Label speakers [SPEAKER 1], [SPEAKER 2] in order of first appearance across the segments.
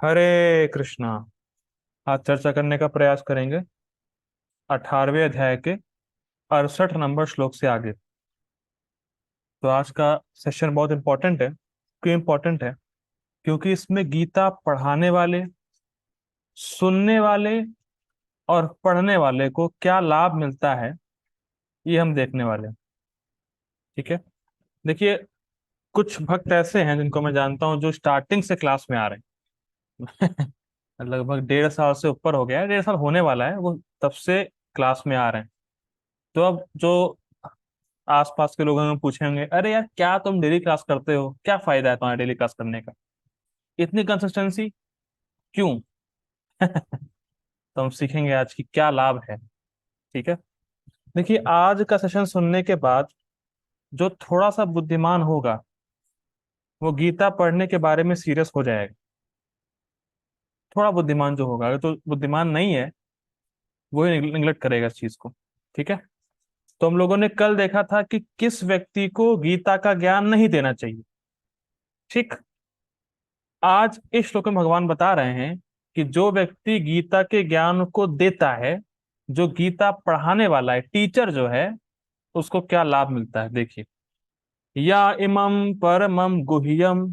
[SPEAKER 1] हरे कृष्णा। आज चर्चा करने का प्रयास करेंगे 18वें अध्याय के 68 नंबर श्लोक से आगे। तो आज का सेशन बहुत इंपॉर्टेंट है। क्यों इंपॉर्टेंट है? क्योंकि इसमें गीता पढ़ाने वाले, सुनने वाले और पढ़ने वाले को क्या लाभ मिलता है, ये हम देखने वाले हैं। ठीक है। देखिए, कुछ भक्त ऐसे हैं जिनको मैं जानता हूँ जो स्टार्टिंग से क्लास में आ रहे हैं। लगभग 1.5 साल से ऊपर हो गया है, 1.5 साल होने वाला है, वो तब से क्लास में आ रहे हैं। तो अब जो आसपास के लोगों में पूछेंगे, अरे यार क्या तुम डेली क्लास करते हो, क्या फायदा है तुम्हारा डेली क्लास करने का, इतनी कंसिस्टेंसी क्यों? तो हम सीखेंगे आज की क्या लाभ है। ठीक है। देखिए, आज का सेशन सुनने के बाद जो थोड़ा सा बुद्धिमान होगा वो गीता पढ़ने के बारे में सीरियस हो जाएगा। थोड़ा बुद्धिमान जो होगा, अगर तो बुद्धिमान नहीं है वो ही निगलेक्ट करेगा इस चीज को। ठीक है। तो हम लोगों ने कल देखा था कि किस व्यक्ति को गीता का ज्ञान नहीं देना चाहिए। ठीक। आज इस श्लोक में भगवान बता रहे हैं कि जो व्यक्ति गीता के ज्ञान को देता है, जो गीता पढ़ाने वाला है, टीचर जो है, उसको क्या लाभ मिलता है। देखिए, या इमं परमं गुह्यम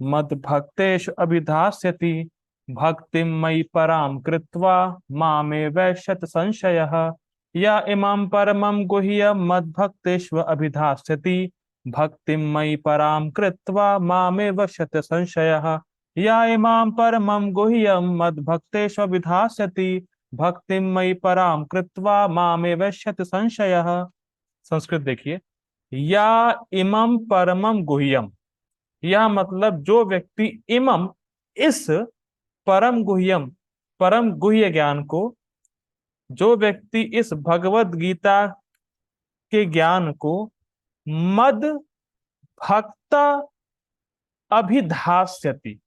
[SPEAKER 1] मद भक्तेश अभिधास्यति भक्तिम मयि पराम कृत्वा मामे वैश्यत संशयः। या इमं परमं गुह्यम मद भक्तेष्व अभिधास्यति भक्तिम मयि पराम कृत्वा मामे वैश्यत संशयः। या इमां परमं गुह्यम मद भक्तेष्व अभिधास्यति भक्तिम मयि पराम कृत्वा मामे वैश्यत संशयः। संस्कृत देखिए, या इमम परमम गुह्यम, यह मतलब जो व्यक्ति इमम, इस परम गुह्यम, परम गुह्य ज्ञान को, जो व्यक्ति इस भगवत गीता के ज्ञान को मद भक्त अभिधास्यति,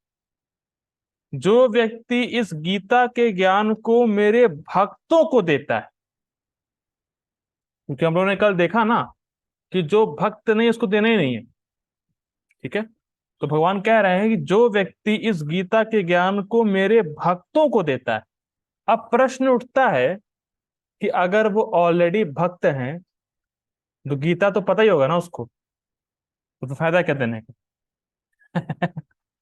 [SPEAKER 1] जो व्यक्ति इस गीता के ज्ञान को मेरे भक्तों को देता है। क्योंकि हम लोगों ने कल देखा ना कि जो भक्त नहीं उसको देना ही नहीं है। ठीक है। तो भगवान कह रहे हैं कि जो व्यक्ति इस गीता के ज्ञान को मेरे भक्तों को देता है। अब प्रश्न उठता है कि अगर वो ऑलरेडी भक्त हैं तो गीता तो पता ही होगा ना उसको, तो फायदा क्या देने का?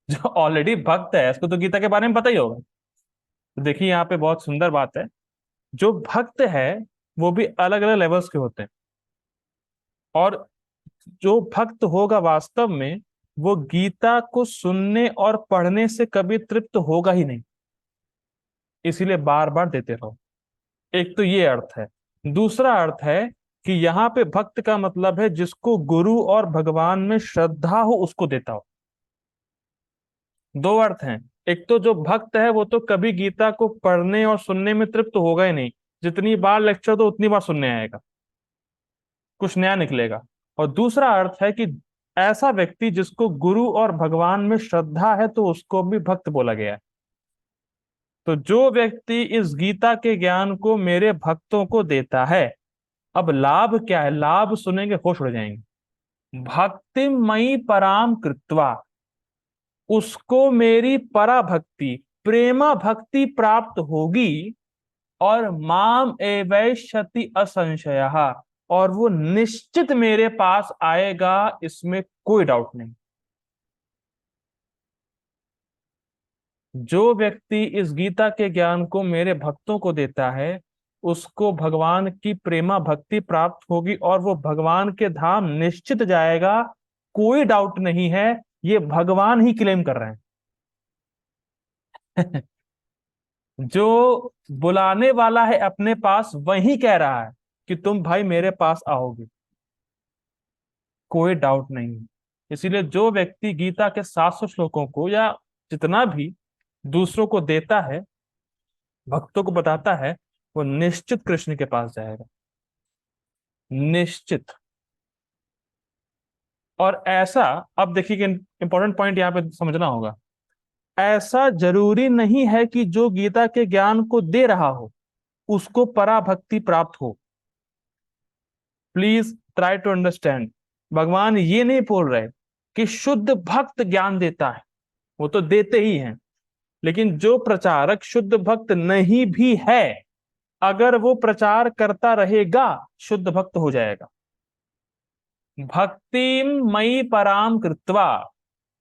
[SPEAKER 1] जो ऑलरेडी भक्त है उसको तो गीता के बारे में पता ही होगा। तो देखिए, यहाँ पे बहुत सुंदर बात है। जो भक्त है वो भी अलग अलग लेवल्स के होते हैं, और जो भक्त होगा वास्तव में वो गीता को सुनने और पढ़ने से कभी तृप्त होगा ही नहीं, इसीलिए बार बार देते रहो। एक तो ये अर्थ है। दूसरा अर्थ है कि यहाँ पे भक्त का मतलब है जिसको गुरु और भगवान में श्रद्धा हो उसको देता हो। दो अर्थ हैं। एक तो जो भक्त है वो तो कभी गीता को पढ़ने और सुनने में तृप्त होगा ही नहीं, जितनी बार लेक्चर दो उतनी बार सुनने आएगा, कुछ नया निकलेगा। और दूसरा अर्थ है कि ऐसा व्यक्ति जिसको गुरु और भगवान में श्रद्धा है तो उसको भी भक्त बोला गया है। तो जो व्यक्ति इस गीता के ज्ञान को मेरे भक्तों को देता है, अब लाभ क्या है? लाभ सुनेंगे होश उड़ जाएंगे। भक्ति मई पराम कृत्वा, उसको मेरी पराभक्ति, प्रेमा भक्ति प्राप्त होगी, और माम एवैष्यति असंशयः, और वो निश्चित मेरे पास आएगा, इसमें कोई डाउट नहीं। जो व्यक्ति इस गीता के ज्ञान को मेरे भक्तों को देता है उसको भगवान की प्रेमा भक्ति प्राप्त होगी और वो भगवान के धाम निश्चित जाएगा, कोई डाउट नहीं है। ये भगवान ही क्लेम कर रहे हैं। जो बुलाने वाला है अपने पास वही कह रहा है कि तुम भाई मेरे पास आओगे, कोई डाउट नहीं है। इसीलिए जो व्यक्ति गीता के 700 श्लोकों को या जितना भी दूसरों को देता है, भक्तों को बताता है, वो निश्चित कृष्ण के पास जाएगा, निश्चित। और ऐसा, अब देखिए कि इंपॉर्टेंट पॉइंट यहाँ पे समझना होगा, ऐसा जरूरी नहीं है कि जो गीता के ज्ञान को दे रहा हो उसको पराभक्ति प्राप्त हो। Please try to understand. भगवान ये नहीं बोल रहे कि शुद्ध भक्त ज्ञान देता है, वो तो देते ही हैं। लेकिन जो प्रचारक शुद्ध भक्त नहीं भी है, अगर वो प्रचार करता रहेगा शुद्ध भक्त हो जाएगा। भक्तिम मई पराम कृत्वा,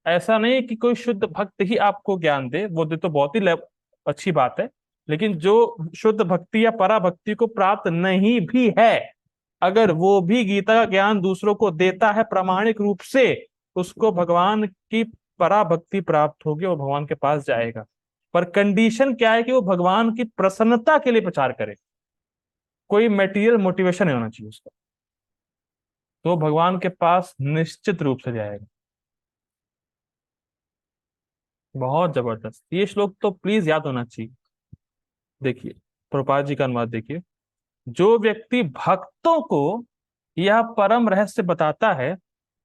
[SPEAKER 1] ऐसा नहीं कि कोई शुद्ध भक्त ही आपको ज्ञान दे, वो दे तो बहुत ही अच्छी बात है, लेकिन जो शुद्ध भक्ति या परा भक्ति को प्राप्त नहीं भी है, अगर वो भी गीता का ज्ञान दूसरों को देता है प्रामाणिक रूप से, उसको भगवान की परा भक्ति प्राप्त होगी और भगवान के पास जाएगा। पर कंडीशन क्या है कि वो भगवान की प्रसन्नता के लिए प्रचार करे, कोई मेटीरियल मोटिवेशन नहीं होना चाहिए उसका, तो भगवान के पास निश्चित रूप से जाएगा। बहुत जबरदस्त ये श्लोक तो प्लीज याद होना चाहिए। देखिए प्रभुपाद जी का अनुवाद देखिए। जो व्यक्ति भक्तों को यह परम रहस्य बताता है,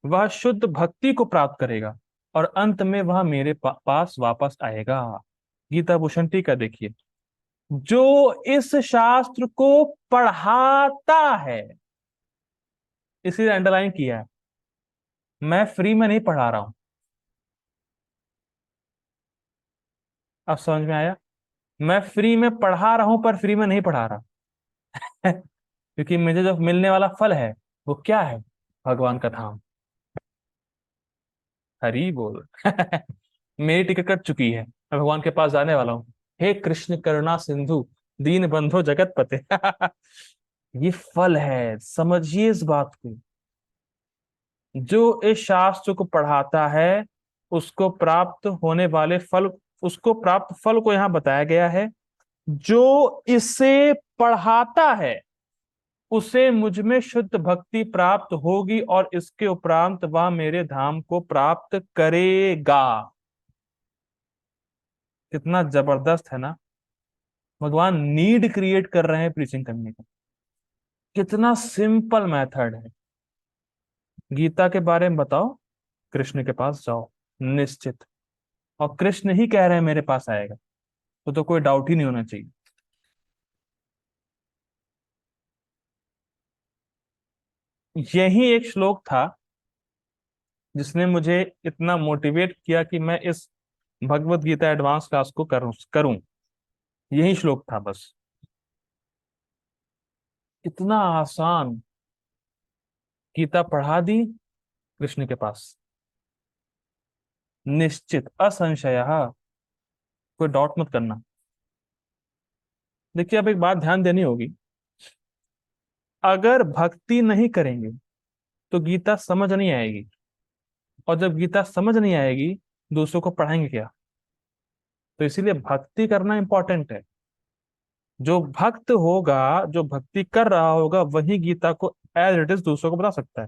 [SPEAKER 1] वह शुद्ध भक्ति को प्राप्त करेगा और अंत में वह मेरे पास वापस आएगा। गीता भूषण टीका देखिए। जो इस शास्त्र को पढ़ाता है, इसीलिए अंडरलाइन किया है, मैं फ्री में नहीं पढ़ा रहा हूं। अब समझ में आया? मैं फ्री में पढ़ा रहा हूं पर फ्री में नहीं पढ़ा रहा। क्योंकि मुझे जो मिलने वाला फल है वो क्या है? भगवान का धाम। हरि बोल। मेरी टिकट कट चुकी है, मैं भगवान के पास जाने वाला हूँ। हे कृष्ण करुणा सिंधु दीन बंधो जगत पते। ये फल है, समझिए इस बात को। जो इस शास्त्र को पढ़ाता है उसको प्राप्त होने वाले फल, उसको प्राप्त फल को यहां बताया गया है। जो इसे पढ़ाता है उसे मुझ में शुद्ध भक्ति प्राप्त होगी और इसके उपरांत वह मेरे धाम को प्राप्त करेगा। कितना जबरदस्त है ना। भगवान नीड क्रिएट कर रहे हैं प्रीचिंग करने का। कितना सिंपल मेथड है। गीता के बारे में बताओ, कृष्ण के पास जाओ निश्चित, और कृष्ण ही कह रहे हैं मेरे पास आएगा, तो कोई डाउट ही नहीं होना चाहिए। यही एक श्लोक था जिसने मुझे इतना मोटिवेट किया कि मैं इस भगवत गीता एडवांस क्लास को करूं। यही श्लोक था बस। इतना आसान। गीता पढ़ा दी, कृष्ण के पास निश्चित असंशय। कोई डाउट मत करना। देखिए अब एक बात ध्यान देनी होगी, अगर भक्ति नहीं करेंगे तो गीता समझ नहीं आएगी, और जब गीता समझ नहीं आएगी दूसरों को पढ़ाएंगे क्या? तो इसीलिए भक्ति करना इंपॉर्टेंट है। जो भक्त होगा, जो भक्ति कर रहा होगा, वही गीता को एज इट इज दूसरों को बता सकता है।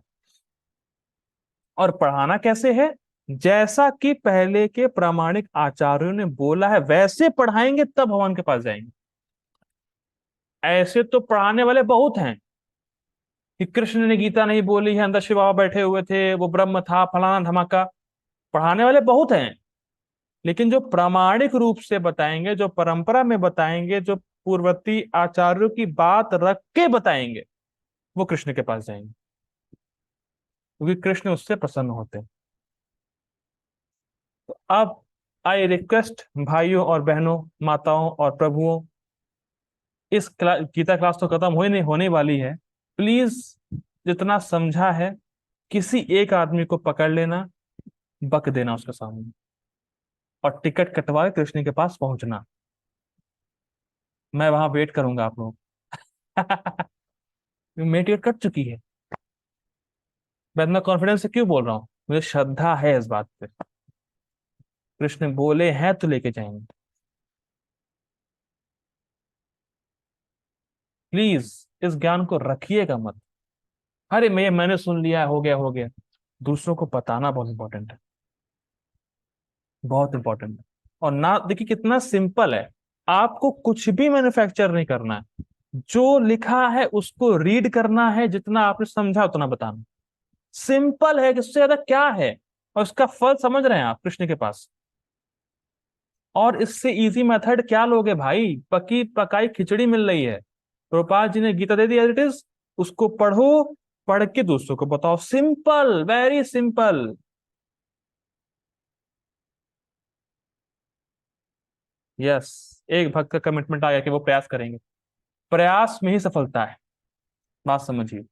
[SPEAKER 1] और पढ़ाना कैसे है? जैसा कि पहले के प्रामाणिक आचार्यों ने बोला है वैसे पढ़ाएंगे तब भगवान के पास जाएंगे। ऐसे तो पढ़ाने वाले बहुत हैं कि कृष्ण ने गीता नहीं बोली है, अंदर शिव बाबा बैठे हुए थे, वो ब्रह्म था, फलाना धमाका। पढ़ाने वाले बहुत हैं, लेकिन जो प्रामाणिक रूप से बताएंगे, जो परंपरा में बताएंगे, जो पूर्ववर्ती आचार्यों की बात रख के बताएंगे, वो कृष्ण के पास जाएंगे, क्योंकि कृष्ण उससे प्रसन्न होते हैं। तो अब आई रिक्वेस्ट भाइयों और बहनों, माताओं और प्रभुओं, इस गीता क्लास तो खत्म होने वाली है। प्लीज जितना समझा है किसी एक आदमी को पकड़ लेना, बक देना उसके सामने, और टिकट कटवा के कृष्ण के पास पहुंचना। मैं वहां वेट करूंगा आप लोग। मेरी टिकट कट चुकी है। मैं इतना कॉन्फिडेंस से क्यों बोल रहा हूँ? मुझे श्रद्धा है इस बात पे। कृष्ण बोले हैं तो लेके जाएंगे। प्लीज इस ज्ञान को रखिएगा मत। अरे मैंने सुन लिया, हो गया हो गया। दूसरों को बताना बहुत इंपॉर्टेंट है, बहुत इंपॉर्टेंट है। और ना देखिए कितना सिंपल है। आपको कुछ भी मैन्युफैक्चर नहीं करना है, जो लिखा है उसको रीड करना है, जितना आपने समझा उतना बताना। सिंपल है कि इससे ज्यादा क्या है? और उसका फल समझ रहे हैं आप कृष्ण के पास। और इससे इजी मेथड क्या लोगे भाई? पकी पकाई खिचड़ी मिल रही है। प्रभुपाद जी ने गीता दे दी एज इट इज, उसको पढ़ो, पढ़ के दूसरों को बताओ। Simple, very simple. यस, एक भक्त का कमिटमेंट आ गया कि वो प्रयास करेंगे। प्रयास में ही सफलता है, बात समझिए।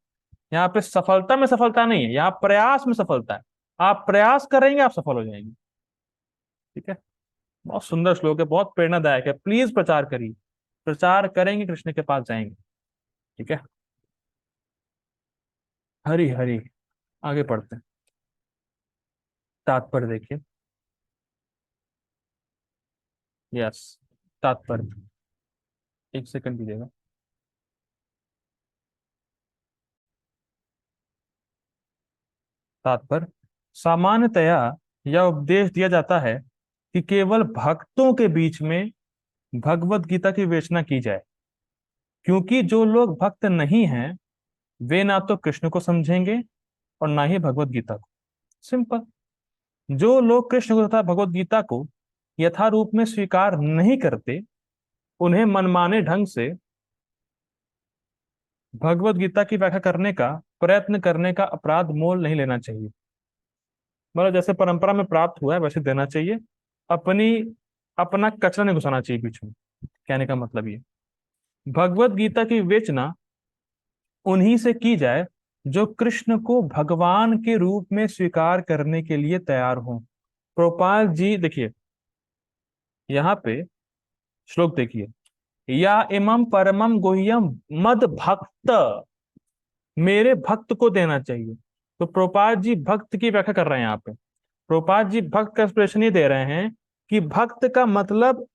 [SPEAKER 1] यहाँ पे सफलता में सफलता नहीं है, यहाँ प्रयास में सफलता है। आप प्रयास करेंगे, आप सफल हो जाएंगे। ठीक है। बहुत सुंदर श्लोक है, बहुत प्रेरणादायक है, प्लीज प्रचार करिए। प्रचार करेंगे, कृष्ण के पास जाएंगे। ठीक है। हरी हरी। आगे पढ़ते हैं। तात्पर्य देखिए। यस, तात्पर्य। एक सेकंड दीजिएगा। तात्पर्य। सामान्यतया यह उपदेश दिया जाता है कि केवल भक्तों के बीच में भगवत गीता की विवेचना की जाए, क्योंकि जो लोग भक्त नहीं हैं वे ना तो कृष्ण को समझेंगे और ना ही भगवत गीता को। सिंपल। जो लोग कृष्ण को तथा भगवत गीता को यथारूप में स्वीकार नहीं करते, उन्हें मनमाने ढंग से भगवत गीता की व्याख्या करने का प्रयत्न करने का अपराध मोल नहीं लेना चाहिए। मतलब जैसे परंपरा में प्राप्त हुआ है वैसे देना चाहिए। अपनी अपना कचरा नहीं घुसाना चाहिए बीच में। कहने का मतलब ये, भगवत गीता की विवेचना उन्हीं से की जाए जो कृष्ण को भगवान के रूप में स्वीकार करने के लिए तैयार हों। प्रोपाल जी देखिए, यहाँ पे श्लोक देखिए। या इमं परमम गुह्यम मद भक्त, मेरे भक्त को देना चाहिए। तो प्रोपाल जी भक्त की व्याख्या कर रहे हैं यहाँ पे। प्रोपाल जी भक्त का एक्सप्रेशन ये दे रहे हैं कि भक्त का मतलब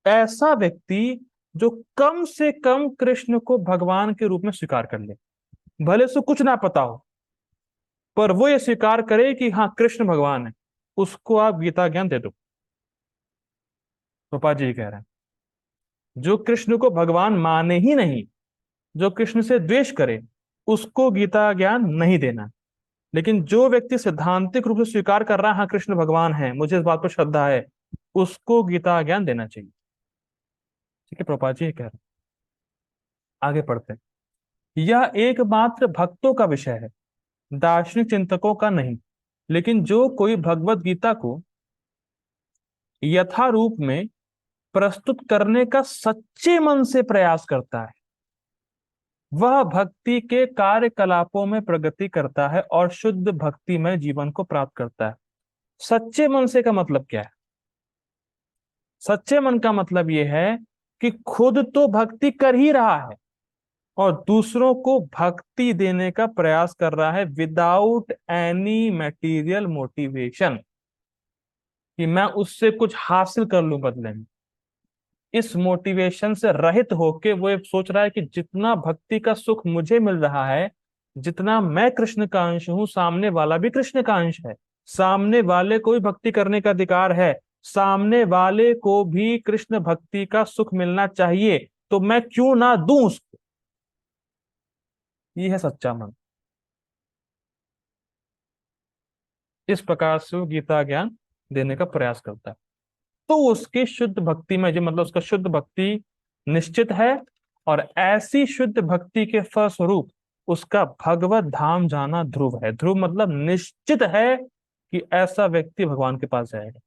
[SPEAKER 1] ऐसा व्यक्ति जो कम से कम कृष्ण को भगवान के रूप में स्वीकार कर ले, भले से कुछ ना पता हो, पर वो ये स्वीकार करे कि हाँ कृष्ण भगवान है, उसको आप गीता ज्ञान दे दो। प्रोपा जी कह रहे हैं जो कृष्ण को भगवान माने ही नहीं, जो कृष्ण से द्वेष करे, उसको गीता ज्ञान नहीं देना। लेकिन जो व्यक्ति सिद्धांतिक रूप से स्वीकार कर रहा है हाँ कृष्ण भगवान है, मुझे इस बात पर श्रद्धा है, उसको गीता ज्ञान देना चाहिए। ठीक है, प्रोपा जी कह रहे हैं। आगे पढ़ते हैं। यह एकमात्र भक्तों का विषय है, दार्शनिक चिंतकों का नहीं। लेकिन जो कोई भगवत गीता को यथारूप में प्रस्तुत करने का सच्चे मन से प्रयास करता है, वह भक्ति के कार्यकलापों में प्रगति करता है और शुद्ध भक्तिमय जीवन को प्राप्त करता है। सच्चे मन से का मतलब क्या है? सच्चे मन का मतलब यह है कि खुद तो भक्ति कर ही रहा है और दूसरों को भक्ति देने का प्रयास कर रहा है विदाउट एनी मटेरियल मोटिवेशन, कि मैं उससे कुछ हासिल कर लूं बदले में। इस मोटिवेशन से रहित होके वो ये सोच रहा है कि जितना भक्ति का सुख मुझे मिल रहा है, जितना मैं कृष्ण का अंश हूं, सामने वाला भी कृष्ण का अंश है, सामने वाले को भी भक्ति करने का अधिकार है, सामने वाले को भी कृष्ण भक्ति का सुख मिलना चाहिए, तो मैं क्यों ना दूं उसको। ये है सच्चा मन। इस प्रकार से वो गीता ज्ञान देने का प्रयास करता है। तो उसकी शुद्ध भक्ति में जो मतलब उसका शुद्ध भक्ति निश्चित है, और ऐसी शुद्ध भक्ति के फलस्वरूप उसका भगवत धाम जाना ध्रुव है। ध्रुव मतलब निश्चित है कि ऐसा व्यक्ति भगवान के पास जाएगा।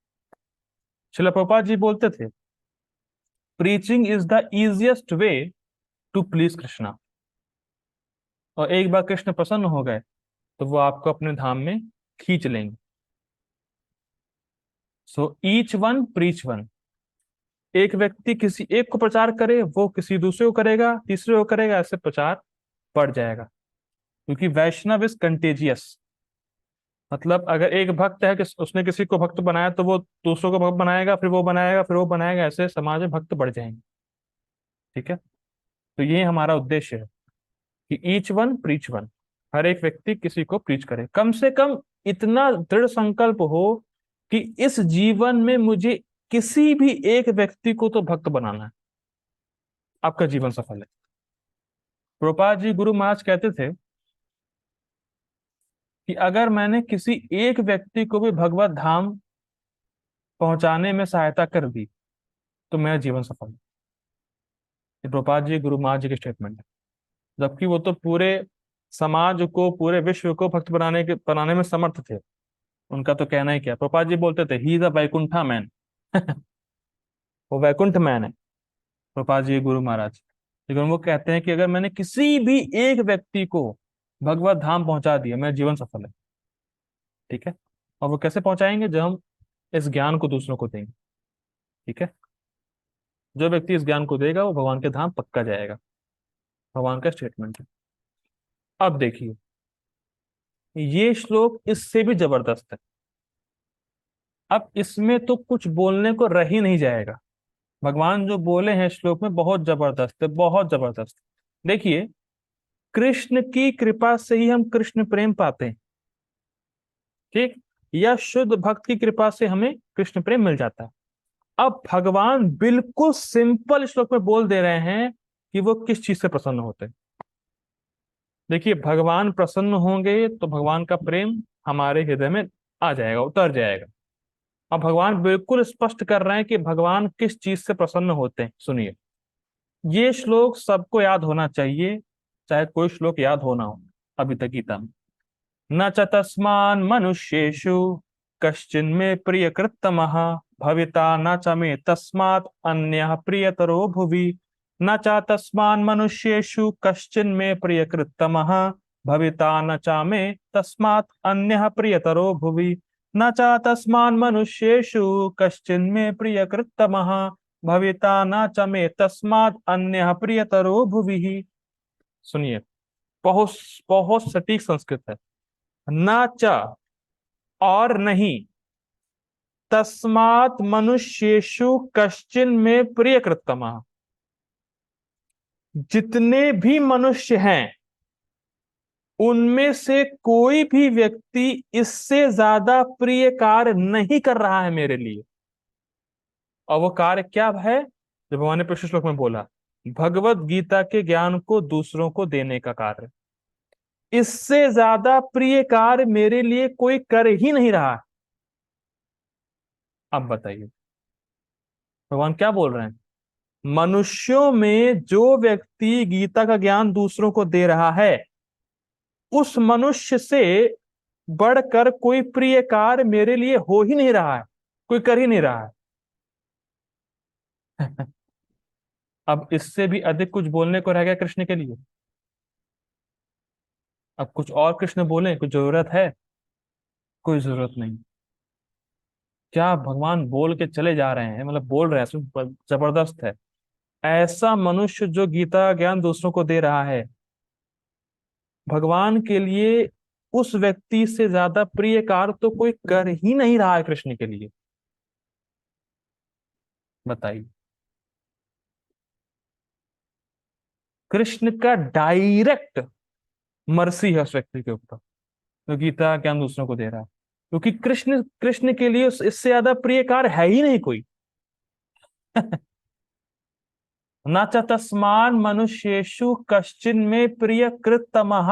[SPEAKER 1] श्रील प्रभुपाद जी बोलते थे, preaching is the easiest way to please Krishna. और एक बार कृष्ण प्रसन्न हो गए तो वो आपको अपने धाम में खींच लेंगे। So each one preach one. एक व्यक्ति किसी एक को प्रचार करे, वो किसी दूसरे को करेगा, तीसरे को करेगा, ऐसे प्रचार बढ़ जाएगा। क्योंकि वैष्णव इज कंटेजियस। मतलब अगर एक भक्त है कि उसने किसी को भक्त बनाया तो वो दूसरों को भक्त बनाएगा, फिर वो बनाएगा, फिर वो बनाएगा, ऐसे समाज में भक्त बढ़ जाएंगे। ठीक है। तो ये हमारा उद्देश्य है कि ईच वन प्रीच वन। हर एक व्यक्ति किसी को प्रीच करे, कम से कम इतना दृढ़ संकल्प हो कि इस जीवन में मुझे किसी भी एक व्यक्ति को तो भक्त बनाना है, आपका जीवन सफल है। प्रभुपाद जी गुरु महाराज कहते थे कि अगर मैंने किसी एक व्यक्ति को भी भगवत धाम पहुंचाने में सहायता कर दी तो मेरा जीवन सफल है। ये प्रभुपाद जी गुरु महाराज जी के स्टेटमेंट है। जबकि वो तो पूरे समाज को, पूरे विश्व को भक्त बनाने में समर्थ थे। उनका तो कहना ही क्या, प्रभुपाद जी बोलते थे he is a Vaikuntha man. वो वैकुंठ मैन है, प्रभुपाद जी गुरु महाराज। लेकिन वो कहते हैं कि अगर मैंने किसी भी एक व्यक्ति को भगवत धाम पहुंचा दिया, मेरा जीवन सफल है। ठीक है। और वो कैसे पहुंचाएंगे? जब हम इस ज्ञान को दूसरों को देंगे। ठीक है। जो व्यक्ति इस ज्ञान को देगा वो भगवान के धाम पक्का जाएगा। भगवान का स्टेटमेंट है। अब देखिए, ये श्लोक इससे भी जबरदस्त है। अब इसमें तो कुछ बोलने को रह ही नहीं जाएगा। भगवान जो बोले हैं श्लोक में बहुत जबरदस्त है, बहुत जबरदस्त। देखिए, कृष्ण की कृपा से ही हम कृष्ण प्रेम पाते हैं। ठीक। या शुद्ध भक्त की कृपा से हमें कृष्ण प्रेम मिल जाता है। अब भगवान बिल्कुल सिंपल श्लोक में बोल दे रहे हैं कि वो किस चीज से प्रसन्न होते हैं। देखिए, भगवान प्रसन्न होंगे तो भगवान का प्रेम हमारे हृदय में आ जाएगा, उतर जाएगा। अब भगवान बिल्कुल स्पष्ट कर रहे हैं कि भगवान किस चीज से प्रसन्न होते हैं। सुनिए, ये श्लोक सबको याद होना चाहिए, चाहे कोई श्लोक याद होना हो अभी तक गीता में। न च तस्मान् मनुष्येषु कश्चिन्मे प्रियकृत्तमः भविता न च मे तस्मात् अन्यः प्रियतरो भुवि। न च तस्मान् मनुष्येषु कश्चिन्मे प्रियकृत्तमः भविता न च मे तस्मात् अन्यः प्रियतरो भुवि। न च तस्मान् मनुष्येषु कश्चिन्मे प्रियकृत्तमः भविता न च मे तस्मात् अन्यः प्रियतरो भुवि। सुनिए, बहुत बहुत सटीक संस्कृत है। न च, और नहीं, तस्मात् मनुष्येषु कश्चिन में प्रियकृतमः, जितने भी मनुष्य हैं उनमें से कोई भी व्यक्ति इससे ज्यादा प्रिय कार्य नहीं कर रहा है मेरे लिए। और वो कार्य क्या है? जो भगवान ने पिछले श्लोक में बोला, भगवत गीता के ज्ञान को दूसरों को देने का कार्य। इससे ज्यादा प्रिय कार्य मेरे लिए कोई कर ही नहीं रहा है। अब बताइए, भगवान क्या बोल रहे हैं? मनुष्यों में जो व्यक्ति गीता का ज्ञान दूसरों को दे रहा है, उस मनुष्य से बढ़कर कोई प्रिय कार्य मेरे लिए हो ही नहीं रहा है, कोई कर ही नहीं रहा है। अब इससे भी अधिक कुछ बोलने को रह गया कृष्ण के लिए? अब कुछ और कृष्ण बोले, कुछ जरूरत है? कोई जरूरत नहीं। क्या भगवान बोल के चले जा रहे हैं, मतलब बोल रहे हैं, जबरदस्त है। ऐसा मनुष्य जो गीता ज्ञान दूसरों को दे रहा है, भगवान के लिए उस व्यक्ति से ज्यादा प्रिय कार्य तो कोई कर ही नहीं रहा है कृष्ण के लिए। बताइए, कृष्ण का डायरेक्ट मर्सी है उस व्यक्ति के ऊपर जो गीता ज्ञान दूसरों को दे रहा है, क्योंकि कृष्ण कृष्ण के लिए इससे ज्यादा प्रिय कार्य है ही नहीं कोई। न च तस्मान् मनुष्येषु कश्चिन में प्रिय कृतमः।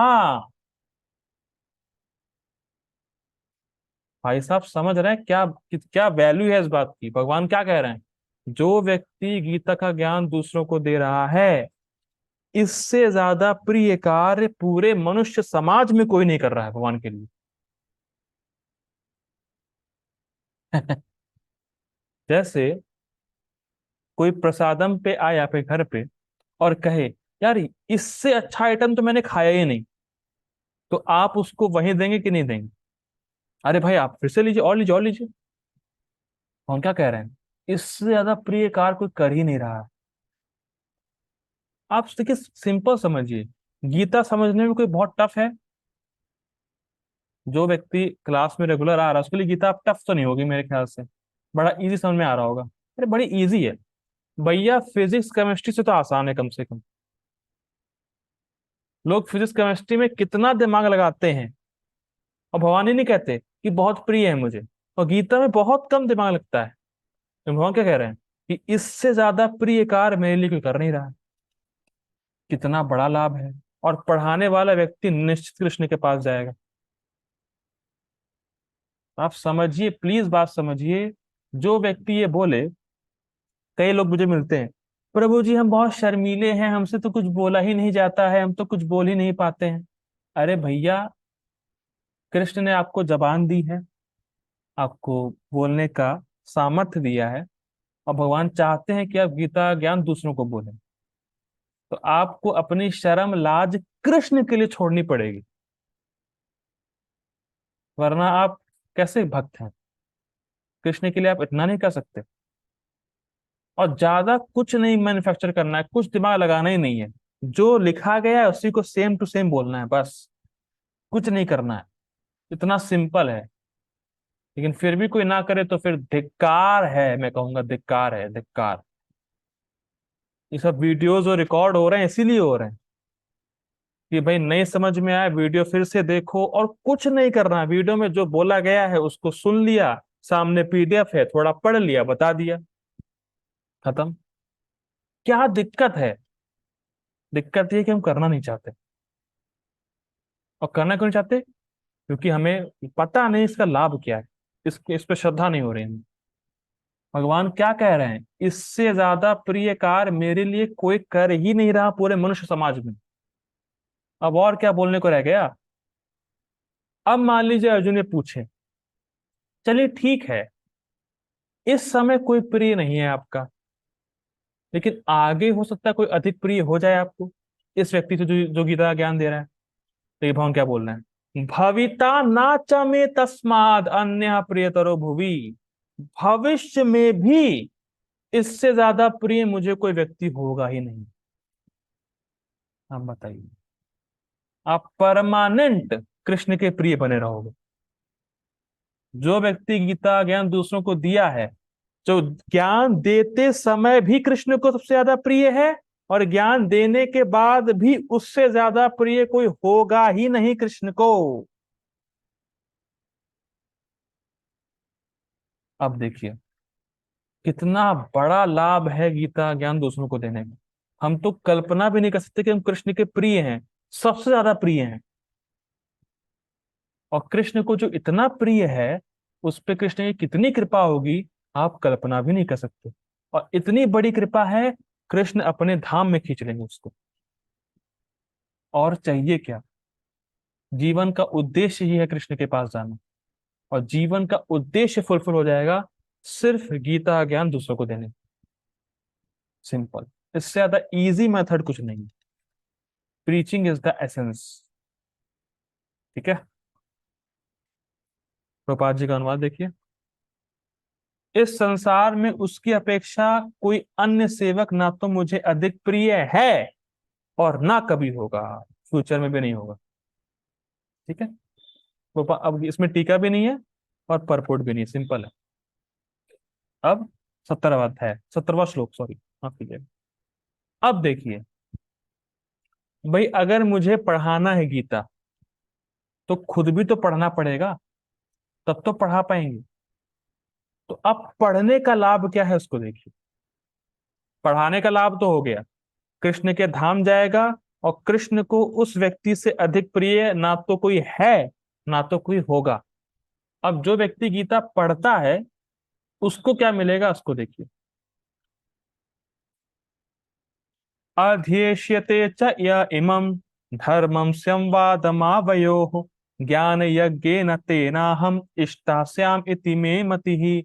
[SPEAKER 1] भाई साहब, समझ रहे हैं क्या क्या वैल्यू है इस बात की? भगवान क्या कह रहे हैं? जो व्यक्ति गीता का ज्ञान दूसरों को दे रहा है, इससे ज्यादा प्रिय कार्य पूरे मनुष्य समाज में कोई नहीं कर रहा है भगवान के लिए। जैसे कोई प्रसादम पे आए आपके घर पे और कहे, यार इससे अच्छा आइटम तो मैंने खाया ही नहीं, तो आप उसको वहीं देंगे कि नहीं देंगे? अरे भाई, आप फिर से लीजिए, और लीजिए, और लीजिए। हम क्या कह रहे हैं? इससे ज्यादा प्रिय कार्य कोई कर ही नहीं रहा है। आप देखिए, सिंपल समझिए, गीता समझने में कोई बहुत टफ है? जो व्यक्ति क्लास में रेगुलर आ रहा है उसके लिए गीता टफ तो नहीं होगी मेरे ख्याल से, बड़ा इजी समझ में आ रहा होगा। अरे बड़ी इजी है भैया, फिजिक्स केमिस्ट्री से तो आसान है कम से कम। लोग फिजिक्स केमिस्ट्री में कितना दिमाग लगाते हैं, और भगवान ही नहीं कहते कि बहुत प्रिय है मुझे, और गीता में बहुत कम दिमाग लगता है। तो भगवान क्या कह रहे हैं कि इससे ज्यादा प्रिय कार्य मेरे लिए कोई कर नहीं रहा है। कितना बड़ा लाभ है। और पढ़ाने वाला व्यक्ति निश्चित कृष्ण के पास जाएगा। आप समझिए, प्लीज बात समझिए। जो व्यक्ति ये बोले, कई लोग मुझे मिलते हैं, प्रभु जी हम बहुत शर्मीले हैं, हमसे तो कुछ बोला ही नहीं जाता है, हम तो कुछ बोल ही नहीं पाते हैं। अरे भैया, कृष्ण ने आपको जबान दी है, आपको बोलने का सामर्थ्य दिया है, और भगवान चाहते हैं कि आप गीता ज्ञान दूसरों को बोलें, तो आपको अपनी शर्म लाज कृष्ण के लिए छोड़नी पड़ेगी, वरना आप कैसे भक्त हैं? कृष्ण के लिए आप इतना नहीं कर सकते। और ज्यादा कुछ नहीं मैन्युफैक्चर करना है, कुछ दिमाग लगाना ही नहीं है। जो लिखा गया है उसी को सेम टू सेम बोलना है बस, कुछ नहीं करना है। इतना सिंपल है। लेकिन फिर भी कोई ना करे तो फिर धिक्कार है, मैं कहूंगा धिक्कार है, धिक्कार। ये सब वीडियोस जो रिकॉर्ड हो रहे हैं इसीलिए हो रहे हैं कि भाई नहीं समझ में आया, वीडियो फिर से देखो, और कुछ नहीं करना है। वीडियो में जो बोला गया है उसको सुन लिया, सामने पीडीएफ है, थोड़ा पढ़ लिया, बता दिया, खत्म। क्या दिक्कत है? दिक्कत ये कि हम करना नहीं चाहते। और करना क्यों नहीं चाहते? क्योंकि हमें पता नहीं इसका लाभ क्या है, इस पे श्रद्धा नहीं हो रही है। भगवान क्या कह रहे हैं? इससे ज्यादा प्रिय कार्य मेरे लिए कोई कर ही नहीं रहा पूरे मनुष्य समाज में। अब और क्या बोलने को रह गया? अब मान लीजिए अर्जुन ने पूछे, चलिए ठीक है, इस समय कोई प्रिय नहीं है आपका, लेकिन आगे हो सकता है कोई अधिक प्रिय हो जाए आपको, इस व्यक्ति से जो गीता का ज्ञान दे रहा है। तो ये भगवान क्या बोल रहे हैं? भविता ना च मे तस्माद अन्य प्रियतरो भुवि। भविष्य में भी इससे ज्यादा प्रिय मुझे कोई व्यक्ति होगा ही नहीं। आप बताइए, आप परमानेंट कृष्ण के प्रिय बने रहोगे। जो व्यक्ति गीता ज्ञान दूसरों को दिया है, जो ज्ञान देते समय भी कृष्ण को सबसे ज्यादा प्रिय है, और ज्ञान देने के बाद भी उससे ज्यादा प्रिय कोई होगा ही नहीं कृष्ण को। अब देखिए कितना बड़ा लाभ है गीता ज्ञान दूसरों को देने में। हम तो कल्पना भी नहीं कर सकते कि हम कृष्ण के प्रिय हैं, सबसे ज्यादा प्रिय हैं। और कृष्ण को जो इतना प्रिय है, उस पे कृष्ण की कितनी कृपा होगी, आप कल्पना भी नहीं कर सकते। और इतनी बड़ी कृपा है, कृष्ण अपने धाम में खींच लेंगे उसको। और चाहिए क्या? जीवन का उद्देश्य ही है कृष्ण के पास जाना, और जीवन का उद्देश्य फुलफिल हो जाएगा सिर्फ गीता ज्ञान दूसरों को देने। सिंपल। इससे ज्यादा इजी मेथड कुछ नहीं। Preaching is the essence. ठीक है। प्रभुपाद जी का अनुवाद देखिए। इस संसार में उसकी अपेक्षा कोई अन्य सेवक ना तो मुझे अधिक प्रिय है, और ना कभी होगा, फ्यूचर में भी नहीं होगा। ठीक है। अब इसमें टीका भी नहीं है और परपोर्ट भी नहीं है, सिंपल है। अब 17वां अध्याय, 17वां श्लोक, सॉरी, माफ कीजिए। अब देखिए, भाई अगर मुझे पढ़ाना है गीता, तो खुद भी तो पढ़ना पड़ेगा, तब तो पढ़ा पाएंगे। तो अब पढ़ने का लाभ क्या है उसको देखिए। पढ़ाने का लाभ तो हो गया, कृष्ण के धाम जाएगा, और कृष्ण को उस व्यक्ति से अधिक प्रिय ना तो कोई है, ना तो कोई होगा। अब जो व्यक्ति गीता पढ़ता है उसको क्या मिलेगा, उसको देखिए। अध्येष्यते च य इमं धर्मं संवादमावयोः ज्ञान यज्ञेन तेनाहम इष्टास्याम इति मे मतिः।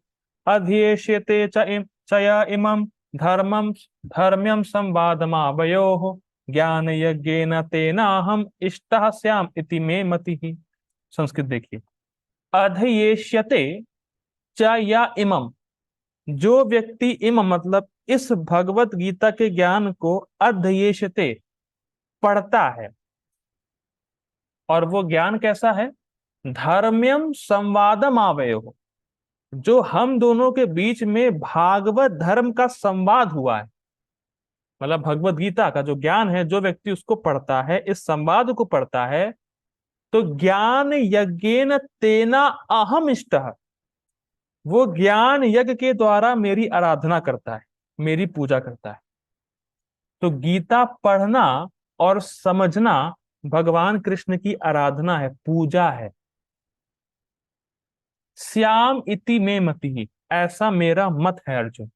[SPEAKER 1] अध्येष्यते च य इमं धर्मं धर्म्यं संवादमावयोः ज्ञान यज्ञेन तेनाहम इष्टास्याम इति मे मतिः। संस्कृत देखिए। अध्येष्यते च य इमं, जो व्यक्ति इम मतलब इस भगवत गीता के ज्ञान को अध्ययेष्यते, पढ़ता है, और वो ज्ञान कैसा है? धर्म्यम संवादम आवयो, जो हम दोनों के बीच में भागवत धर्म का संवाद हुआ है। मतलब भगवत गीता का जो ज्ञान है, जो व्यक्ति उसको पढ़ता है, इस संवाद को पढ़ता है, तो ज्ञान यज्ञेन तेना अहम इष्ट, वो ज्ञान यज्ञ के द्वारा मेरी आराधना करता है, मेरी पूजा करता है। तो गीता पढ़ना और समझना भगवान कृष्ण की आराधना है, पूजा है। श्याम इति में मति, ऐसा मेरा मत है अर्जुन।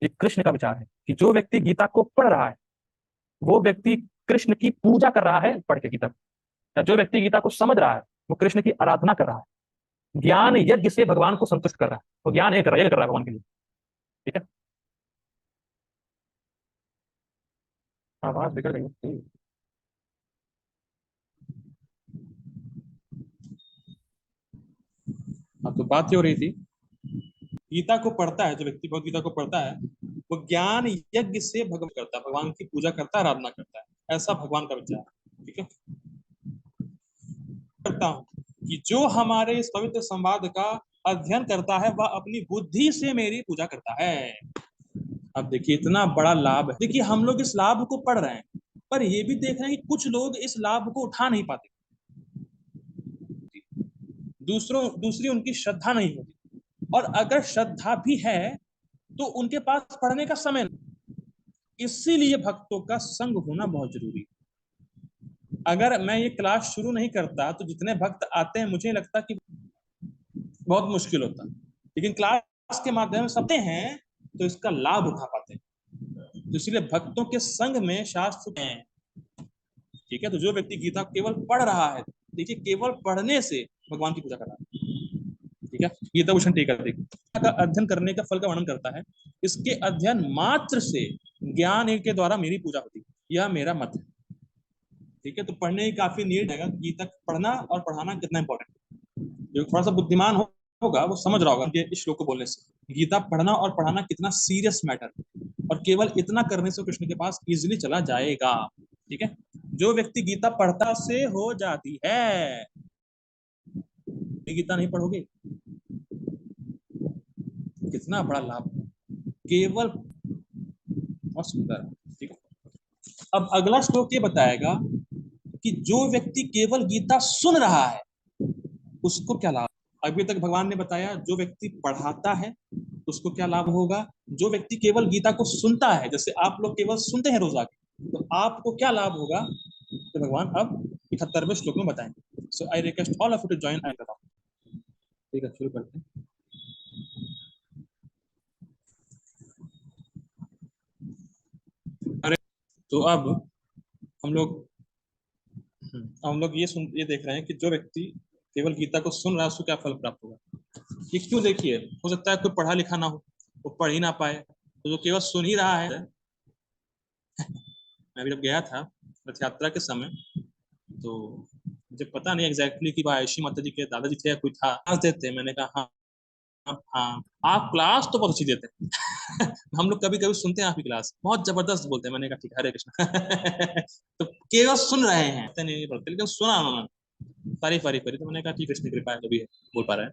[SPEAKER 1] ये कृष्ण का विचार है कि जो व्यक्ति गीता को पढ़ रहा है, वो व्यक्ति कृष्ण की पूजा कर रहा है पढ़ के गीता। या जो व्यक्ति गीता को समझ रहा है, वो कृष्ण की आराधना कर रहा है, ज्ञान यज्ञ से भगवान को संतुष्ट कर रहा है, वो ज्ञान एक यज्ञ कर रहा है भगवान के लिए। ठीक है, आवाज बिगड़ गई। अब तो बात ही हो रही थी, गीता को पढ़ता है जो व्यक्ति भगवत गीता को पढ़ता है, वो ज्ञान यज्ञ से भगवान करता है, भगवान की पूजा करता है, आराधना करता है, ऐसा भगवान का विचार है। ठीक है, करता हूँ कि जो हमारे इस पवित्र संवाद का अध्ययन करता है वह अपनी बुद्धि से मेरी पूजा करता है। अब देखिए इतना बड़ा लाभ है। देखिए हम लोग इस लाभ को पढ़ रहे हैं, पर ये भी देख रहे हैं कि कुछ लोग इस लाभ को उठा नहीं पाते, दूसरी उनकी श्रद्धा नहीं होती, और अगर श्रद्धा भी है तो उनके पास पढ़ने का समय नहीं। इसीलिए भक्तों का संग होना बहुत जरूरी है। अगर मैं ये क्लास शुरू नहीं करता तो जितने भक्त आते हैं मुझे लगता कि बहुत मुश्किल होता, लेकिन क्लास के माध्यम से सबते हैं तो इसका लाभ उठा पाते हैं। तो इसलिए भक्तों के संग में शास्त्र हैं। ठीक है, तो जो व्यक्ति गीता केवल पढ़ रहा है, देखिए केवल पढ़ने से भगवान की पूजा कर रहा है। ठीक है, गीता भूषण टीका देखिए, गीता का अध्ययन करने का फल का वर्णन करता है, इसके अध्ययन मात्र से ज्ञान के द्वारा मेरी पूजा होती है, यह मेरा मत है। ठीक है, तो पढ़ने की काफी नीड है, गीता पढ़ना और पढ़ाना कितना इंपॉर्टेंट है। जो थोड़ा सा बुद्धिमान होगा वो समझ रहा होगा कि इस श्लोक को बोलने से गीता पढ़ना और पढ़ाना कितना सीरियस मैटर है, और केवल इतना करने से कृष्ण के पास इजिली चला जाएगा। ठीक है, जो व्यक्ति गीता पढ़ता से हो जाती है, गीता नहीं पढ़ोगे कितना बड़ा लाभ है, केवल और सुंदर। ठीक है, अब अगला श्लोक ये बताएगा कि जो व्यक्ति केवल गीता सुन रहा है उसको क्या लाभ। अभी तक भगवान ने बताया जो व्यक्ति पढ़ाता है उसको क्या लाभ होगा, जो व्यक्ति केवल गीता को सुनता है, जैसे आप लोग केवल सुनते हैं रोज आके, तो आपको क्या लाभ होगा, तो भगवान अब 71वें श्लोक में बताएंगे। So I request all of you to join I. ठीक है, शुरू करते हैं। अरे तो अब हम लोग ये देख रहे हैं कि जो व्यक्ति केवल गीता को सुन रहा है उसको क्या फल प्राप्त होगा। ये क्यों, देखिए हो सकता है कोई पढ़ा लिखा ना हो, वो पढ़ ही ना पाए, तो जो केवल सुन ही रहा है। मैं भी जब गया था रथ यात्रा के समय, तो मुझे पता नहीं एग्जैक्टली कि आयुषी माता जी के दादाजी थे या कोई था, क्लास देते, मैंने कहा हाँ हाँ आप क्लास तो बहुत अच्छी देते हैं। हम लोग कभी कभी सुनते हैं आपकी क्लास बहुत जबरदस्त बोलते हैं। मैंने कहा ठीक है, हरे कृष्ण। तो केवल सुन रहे हैं, नहीं पढ़ते, लेकिन सुना उन्होंने, तारीफ वारीफ करी, तो मैंने कहा ठीक है, कृष्ण की कृपा है, जो भी है बोल पा रहे हैं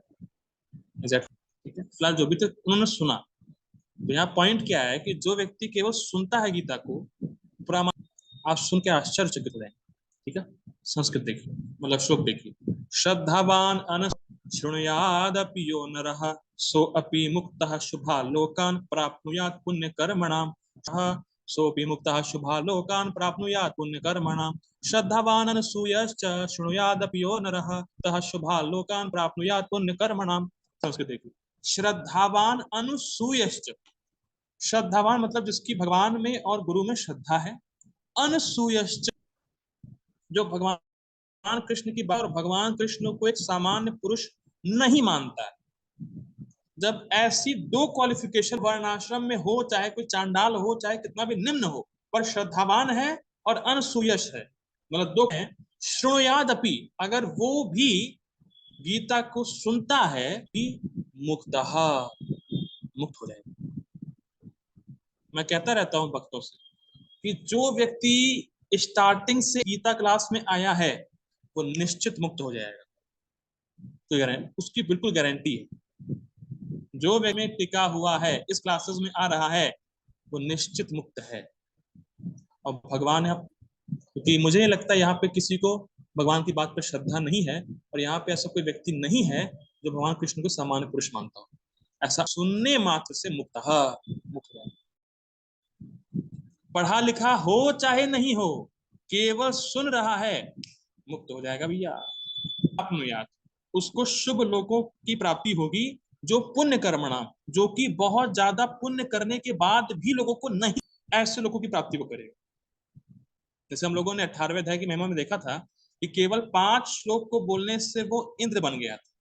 [SPEAKER 1] एग्जैक्ट। ठीक है, फिलहाल जो भी थे उन्होंने सुना। तो यहाँ पॉइंट क्या है कि जो व्यक्ति केवल सुनता है गीता को पूरा, आप सुन के आश्चर्यचकित हो जाएंगे। ठीक है, संस्कृत देखिए, मतलब श्लोक देखिए, श्रद्धावान अन शृणुयादपि यो नरः सो अपि मुक्तः शुभालोकान् प्राप्नुयात् पुण्यकर्मणाम् सोऽपि मुक्तः शुभालोकान् प्राप्नुयात् पुण्यकर्मणाम् श्रद्धावान अनसूयश्च शृणुयादपि यो नरः तः शुभालोकान् प्राप्नुयात् पुण्यकर्मणाम्। संस्कृत देखिए, श्रद्धावान अनुसूयश्च, श्रद्धावान मतलब जिसकी भगवान में और गुरु में श्रद्धा है, अनसूयश्च जो भगवान कृष्ण की बात और भगवान कृष्ण को एक सामान्य पुरुष नहीं मानता है। जब ऐसी दो क्वालिफिकेशन वर्णाश्रम में हो, चाहे कोई चांडाल हो चाहे कितना भी निम्न हो, पर श्रद्धावान है और अनसूयश है, मतलब दो है। श्रोयादपि, अगर वो भी गीता को सुनता है भी मुक्तः, मुक्त हो जाएगा। मैं कहता रहता हूं भक्तों से कि जो व्यक्ति स्टार्टिंग से गीता क्लास में आया है वो निश्चित मुक्त हो जाएगा, तो उसकी बिल्कुल गारंटी है। जो व्यक्ति में टिका हुआ है, इस क्लासेस में आ रहा है, वो निश्चित मुक्त है। और भगवान है, क्योंकि मुझे नहीं लगता यहाँ पे किसी को भगवान की बात पर श्रद्धा नहीं है, और यहाँ पे ऐसा कोई व्यक्ति नहीं है जो भगवान कृष्ण को सामान्य पुरुष मानता हो। ऐसा सुनने मात्र से मुक्त है। पढ़ा लिखा हो चाहे नहीं हो, केवल सुन रहा है, मुक्त हो जाएगा भैया। अपने याद उसको शुभ लोगों की प्राप्ति होगी, जो पुण्य कर्मणा, जो कि बहुत ज्यादा पुण्य करने के बाद भी लोगों को नहीं, ऐसे लोगों की प्राप्ति वो करेगा। जैसे हम लोगों ने 18वें अध्याय की महिमा में देखा था कि केवल 5 श्लोक को बोलने से वो इंद्र बन गया था,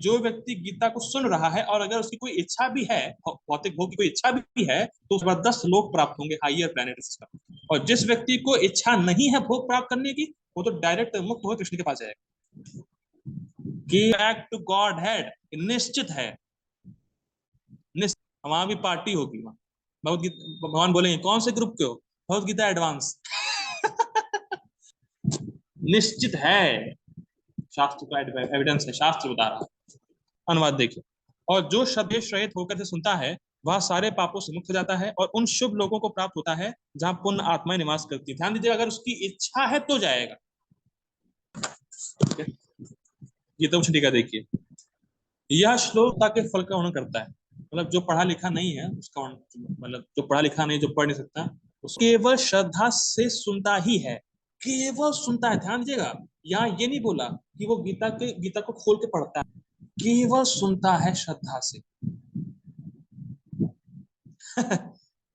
[SPEAKER 2] जो व्यक्ति गीता को सुन रहा है और अगर उसकी कोई इच्छा भी है, भौतिक भोग की कोई इच्छा भी है, तो जबरदस्त लोग प्राप्त होंगे, हाइयर प्लैनेट सिस्टम। और जिस व्यक्ति को इच्छा नहीं है भोग प्राप्त करने की, वो तो डायरेक्ट मुक्त होकर कृष्ण के पास जाएगा। बैक टू गॉड हेड निश्चित है, निश्चित। वहां भी पार्टी होगी, वहां भगवदगीता भगवान बोलेंगे कौन से ग्रुप के हो, भगवदगीता एडवांस। निश्चित है, शास्त्र का एविडेंस है, शास्त्र बता रहा है। अनुवाद देखिए। और जो शब्देश रहित होकर से सुनता है वह सारे पापों से मुक्त हो जाता है और उन शुभ लोगों को प्राप्त होता है जहां पुण्य आत्माएं निवास करती है। ध्यान दीजिए, अगर उसकी इच्छा है तो जाएगा। ये तो ठीक है। देखिए, यह श्लोक के फल का वर्णन करता है। मतलब जो पढ़ा लिखा नहीं है उसका मतलब जो पढ़ा लिखा नहीं, जो पढ़ नहीं सकता, उसको केवल श्रद्धा से सुनता ही है। केवल सुनता है, ध्यान दीजिएगा। यहाँ ये नहीं बोला कि वो गीता को खोल के पढ़ता है, केवल सुनता है श्रद्धा से।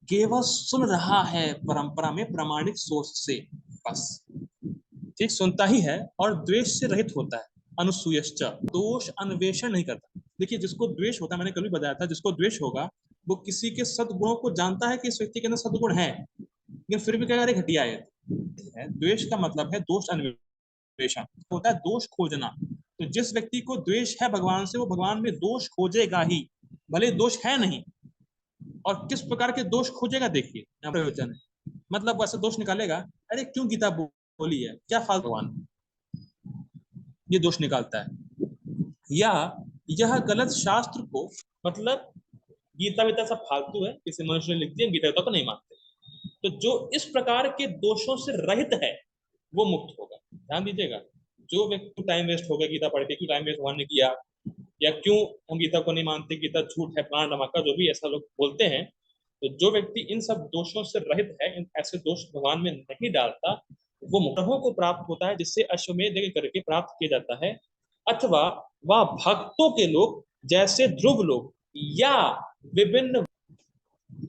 [SPEAKER 2] केवल सुन रहा है परंपरा में प्रामाणिक सोच से, बस। ठीक, सुनता ही है और द्वेष से रहित होता है। अनुसूयश्च, दोष अन्वेषण नहीं करता। देखिए, जिसको द्वेष होता है, मैंने कल भी बताया था, जिसको द्वेष होगा वो किसी के सद्गुणों को जानता है कि इस व्यक्ति के अंदर सद्गुण है, लेकिन फिर भी कहेगा अरे घटिया है। द्वेष का मतलब है दोष अन्वेषण, होता है दोष खोजना। तो जिस व्यक्ति को द्वेष है भगवान से, वो भगवान में दोष खोजेगा ही, भले दोष है नहीं। और किस प्रकार के दोष खोजेगा, देखिए यहाँ प्रयोजन है। मतलब वैसे दोष निकालेगा, अरे क्यों गीता बोली है, क्या फालतू, भगवान ये दोष निकालता है। या यह गलत शास्त्र को, मतलब गीता विता सब फालतू है, किसी मनुष्य ने लिख दिया, गीता विता को नहीं मानते। तो जो इस प्रकार के दोषों से रहित है वो मुक्त होगा। ध्यान दीजिएगा, जो व्यक्ति टाइम वेस्ट हो गया गीता पढ़ के, क्यों टाइम वेस्ट भगवान ने किया, या क्यों हम गीता को नहीं मानते, गीता झूठ है, प्राण धमाका, जो भी ऐसा लोग बोलते हैं, तो जो व्यक्ति इन सब दोषों से रहित है, इन ऐसे दोष भगवान में नहीं डालता, वो मुक्तों को प्राप्त होता है, जिससे अश्वमेध यज्ञ करके प्राप्त किया जाता है। अथवा वह भक्तों के लोग जैसे ध्रुव लोग या विभिन्न,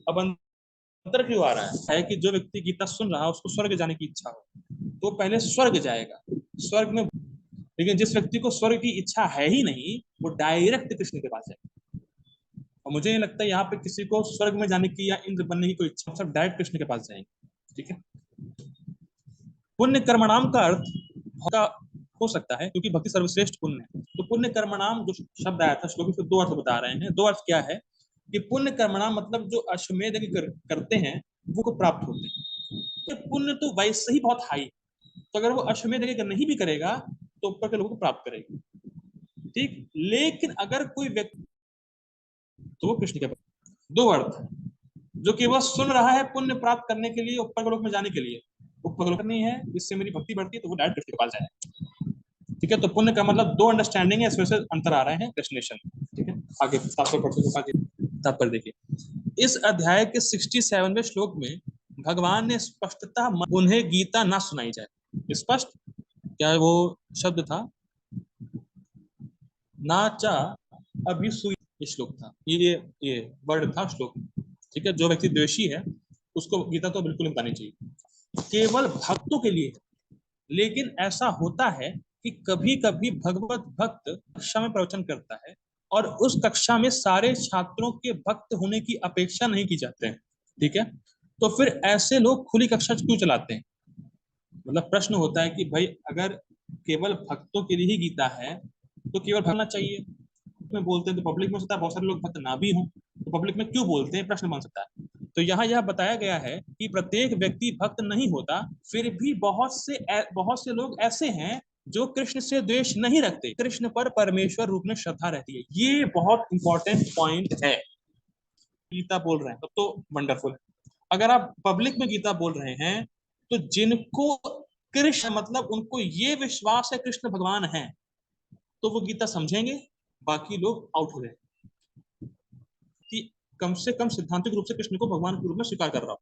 [SPEAKER 2] अब अंतर क्यों आ रहा है कि जो व्यक्ति गीता सुन रहा है उसको स्वर्ग जाने की इच्छा हो तो पहले स्वर्ग जाएगा, स्वर्ग में। लेकिन जिस व्यक्ति को स्वर्ग की इच्छा है ही नहीं, वो डायरेक्ट कृष्ण के पास जाएगा। और मुझे नहीं लगता यहाँ पे किसी को स्वर्ग में जाने की या इंद्र बनने की कोई इच्छा, सब डायरेक्ट कृष्ण के पास जाएंगे। ठीक है। पुण्य कर्मणाम का अर्थ होगा, हो सकता है, क्योंकि भक्ति सर्वश्रेष्ठ पुण्य है। तो पुण्य कर्मणाम जो शब्द आया था श्लोक में, दो अर्थ बता रहे हैं। दो अर्थ क्या है कि पुण्य कर्मणाम मतलब जो अश्वमेध यज्ञ करते हैं वो को प्राप्त होते हैं। तो पुण्य तो वैसे ही बहुत हाई, तो अगर वो अश्वमेध यज्ञ नहीं भी करेगा तो ऊपर के लोगों को प्राप्त करेगा। ठीक, लेकिन अगर कोई व्यक्ति, तो वो कृष्ण के पास। दो अर्थ, जो केवल सुन रहा है पुण्य प्राप्त करने के लिए, ऊपर लोक में जाने के लिए, ऊपर लोक नहीं है जिससे मेरी भक्ति बढ़ती है, तो वो डायरेक्ट कृष्ण के पास जाए। ठीक है। तो पुण्य का मतलब दो अंडरस्टैंडिंग है, इसमें से अंतर आ रहे हैं डेस्टिनेशन। ठीक है, आगे तात्पर्य देखिए। इस अध्याय के 67वें श्लोक में भगवान ने स्पष्टता उन्हें गीता ना सुनाई जाए, स्पष्ट क्या वो शब्द था, नाचा अभिसूय, श्लोक था ये वर्ड था श्लोक। ठीक है, जो व्यक्ति द्वेषी है उसको गीता तो बिल्कुल नहीं बतानी चाहिए, केवल भक्तों के लिए। लेकिन ऐसा होता है कि कभी कभी भगवत भक्त कक्षा में प्रवचन करता है और उस कक्षा में सारे छात्रों के भक्त होने की अपेक्षा नहीं की जाते हैं। ठीक है, तो फिर ऐसे लोग खुली कक्षा क्यों चलाते हैं? मतलब प्रश्न होता है कि भाई अगर केवल भक्तों के लिए ही गीता है तो केवल भरना चाहिए, में बोलते हैं तो पब्लिक में सकता है बहुत सारे लोग भक्त ना भी हों, तो पब्लिक में क्यों बोलते हैं, प्रश्न बन सकता है। तो यहाँ यह बताया गया है कि प्रत्येक व्यक्ति भक्त नहीं होता, फिर भी बहुत से लोग ऐसे हैं जो कृष्ण से द्वेष नहीं रखते, कृष्ण पर परमेश्वर रूप में श्रद्धा रहती है। ये बहुत इंपॉर्टेंट पॉइंट है। गीता बोल रहे हैं तब तो वंडरफुल है। अगर आप पब्लिक में गीता बोल रहे हैं तो जिनको कृष्ण, मतलब उनको ये विश्वास है कृष्ण भगवान है, तो वो गीता समझेंगे, बाकी लोग आउट हो जाएंगे। कि कम से कम सिद्धांतिक रूप से कृष्ण को भगवान के रूप में स्वीकार कर रहा हो,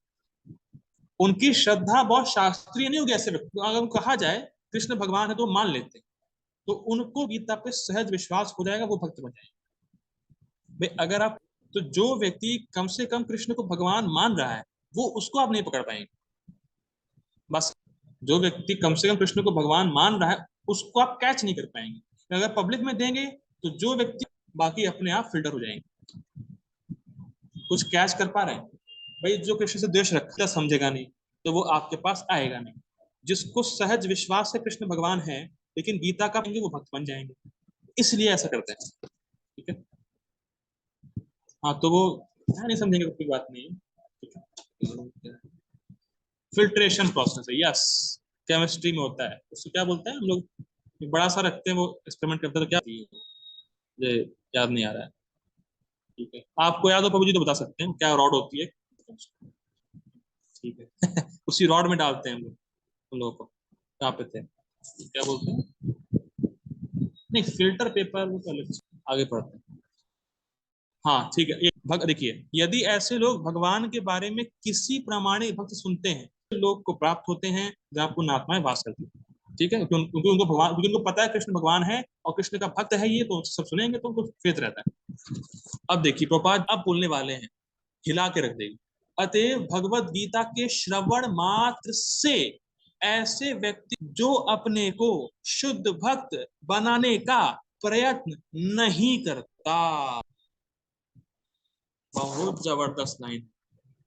[SPEAKER 2] उनकी श्रद्धा बहुत शास्त्रीय नहीं होगी। ऐसे व्यक्ति अगर कहा जाए कृष्ण भगवान है तो मान लेते, तो उनको गीता पे सहज विश्वास हो जाएगा, वो भक्त बन जाएंगे। भाई अगर आप, तो जो व्यक्ति कम से कम कृष्ण को भगवान मान रहा है वो उसको आप नहीं पकड़ पाएंगे। बस जो व्यक्ति कम से कम कृष्ण को भगवान मान रहा है उसको आप कैच नहीं कर पाएंगे। अगर पब्लिक में देंगे तो जो व्यक्ति, बाकी अपने आप फिल्टर हो जाएंगे। कुछ कैच कर पा रहे हैं भाई? जो कृष्ण से द्वेष रखता समझेगा नहीं, तो वो आपके पास आएगा नहीं। जिसको सहज विश्वास है कृष्ण भगवान है, लेकिन गीता का पढ़ेंगे, वो भक्त बन जाएंगे। इसलिए ऐसा करते हैं। ठीक है, हाँ, तो वो नहीं समझेंगे, कोई बात नहीं है। ठीक है, फिल्ट्रेशन प्रोसेस है, यस, केमिस्ट्री में होता है। उसको क्या बोलते हैं हम लोग? एक बड़ा सा रखते हैं, वो एक्सपेरिमेंट करते हैं, तो क्या, मुझे याद नहीं आ रहा है। ठीक है, आपको याद हो प्रभु जी तो बता सकते हैं क्या रॉड होती है। ठीक है उसी रॉड में डालते हैं हम लोग उन लोगों को। कहाँ पे थे, क्या बोलते हैं? नहीं, फिल्टर पेपर वो तो अलग चीज़। आगे पढ़ते हैं। हाँ ठीक है, ये भक्त देखिए, यदि ऐसे लोग भगवान के बारे में किसी प्रामाणिक भक्त सुनते हैं, तो लोग को प्राप्त होते हैं जहाँ पुण्य आत्माएं वास करती हैं। ठीक है, क्योंकि उनको भगवान, क्योंकि उनको पता है कृष्ण भगवान है और कृष्ण का भक्त है, ये तो सब सुनेंगे तो उनको फेथ रहता है। अब देखिए प्रभुपाद अब बोलने वाले हैं, हिला के रख देगी। अतएव भगवत गीता के श्रवण मात्र से ऐसे व्यक्ति जो अपने को शुद्ध भक्त बनाने का प्रयत्न नहीं करता, बहुत जबरदस्त लाइन,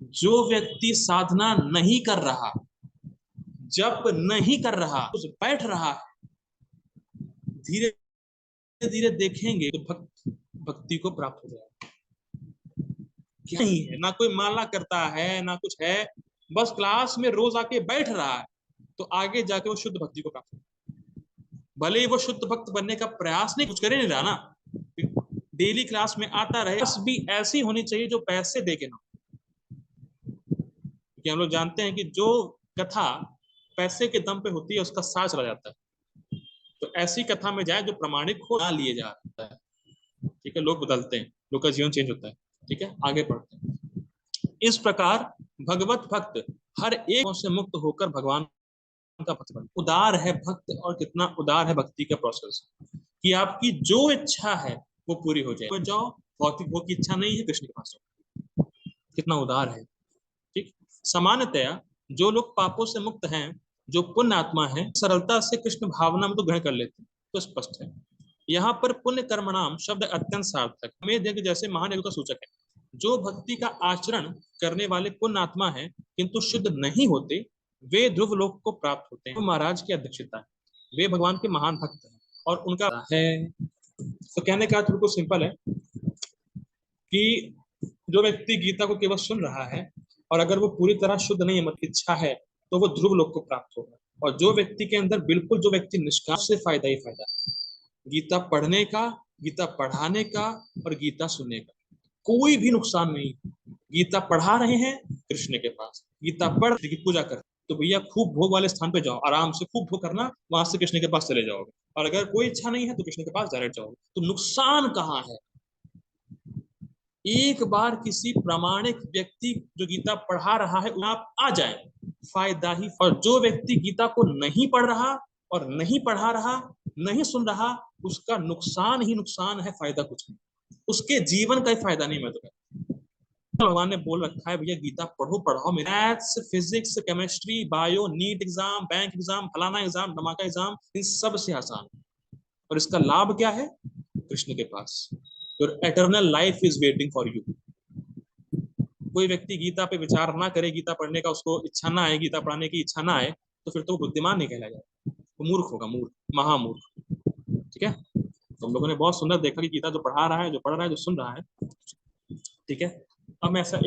[SPEAKER 2] जो व्यक्ति साधना नहीं कर रहा, जप नहीं कर रहा, उस बैठ रहा है, धीरे धीरे देखेंगे तो भक्ति को प्राप्त हो जाएगा। क्या नहीं है, ना कोई माला करता है ना कुछ है, बस क्लास में रोज आके बैठ रहा है, तो आगे जाके वो शुद्ध भक्ति को प्राप्त होगा। भले ही वो शुद्ध भक्त बनने का प्रयास नहीं, कुछ करे नहीं रहा ना, डेली क्लास में आता रहे, बस भी ऐसी होनी चाहिए जो पैसे दे के ना। क्योंकि हम लोग जानते हैं कि जो कथा पैसे के दम पे होती है उसका सार चला जाता है। तो ऐसी कथा में जाए जो प्रमाणिक हो, ना लिए जा रहा है। ठीक है, लोग बदलते हैं, लोग का जीवन चेंज होता है। ठीक है, आगे पढ़ते हैं। इस प्रकार भगवत भक्त हर एक से मुक्त होकर भगवान का भक्त बन, उदार है भक्त, और कितना उदार है भक्ति का प्रोसेस, कि आपकी जो इच्छा है वो पूरी हो जाए, जाओ, भौतिक भोग की इच्छा नहीं है, कृष्ण के पास जाओ। कितना उदार है। ठीक, सामान्यतया जो लोग पापों से मुक्त हैं, जो पुण्य आत्मा है, सरलता से कृष्ण भावना में तो ग्रहण कर लेते हैं, तो स्पष्ट है। यहाँ पर पुण्य कर्मणाम शब्द अत्यंत सार्थक, हमें यज्ञ जैसे महान यज्ञ का सूचक है। जो भक्ति का आचरण करने वाले पुण्य आत्मा है किंतु शुद्ध नहीं होते, वे ध्रुव लोक को प्राप्त होते हैं। महाराज की अध्यक्षता है, वे भगवान के महान भक्त हैं और उनका है। तो कहने का अर्थ बिल्कुल सिंपल है कि जो व्यक्ति गीता को केवल सुन रहा है और अगर वो पूरी तरह शुद्ध नहीं है, मत इच्छा है, तो वो ध्रुव लोक को प्राप्त होगा। और जो व्यक्ति के अंदर बिल्कुल, जो व्यक्ति निष्काम, से फायदा ही फायदा, गीता पढ़ने का, गीता पढ़ाने का और गीता सुनने का कोई भी नुकसान नहीं। गीता पढ़ा रहे हैं कृष्ण के पास, गीता पढ़ की पूजा कर, तो भैया खूब भोग वाले स्थान पे जाओ, आराम से खूब भोग करना, वहां से कृष्ण के पास चले जाओगे। और अगर कोई इच्छा नहीं है तो कृष्ण के पास डायरेक्ट जाओगे, तो नुकसान कहाँ है? एक बार किसी प्रामाणिक व्यक्ति जो गीता पढ़ा रहा है आप आ जाए, फायदा ही। और जो व्यक्ति गीता को नहीं पढ़ रहा और नहीं पढ़ा रहा, नहीं सुन रहा, उसका नुकसान ही नुकसान है, फायदा कुछ नहीं, उसके जीवन का ही फायदा नहीं। मैं तो भगवान ने बोल रखा है भैया गीता पढ़ो, पढ़ाओ, maths, physics, chemistry, bio, NEET exam, bank exam, फलाना एग्जाम, धमाका एग्जाम, इन सब से आसान। और इसका लाभ क्या है? कृष्ण के पास your eternal life is waiting for you. कोई व्यक्ति गीता पे विचार ना करे, गीता पढ़ने का उसको इच्छा ना आए, गीता पढ़ाने की इच्छा ना आए, तो फिर तो वो बुद्धिमान नहीं कहला जाए, वो मूर्ख होगा, मूर्ख, महामूर्ख। ठीक है, तो हम लोगों ने बहुत सुंदर देखा कि गीता जो पढ़ा रहा है, जो पढ़ रहा है, जो सुन रहा है। ठीक है, अब मैं ऐसा एक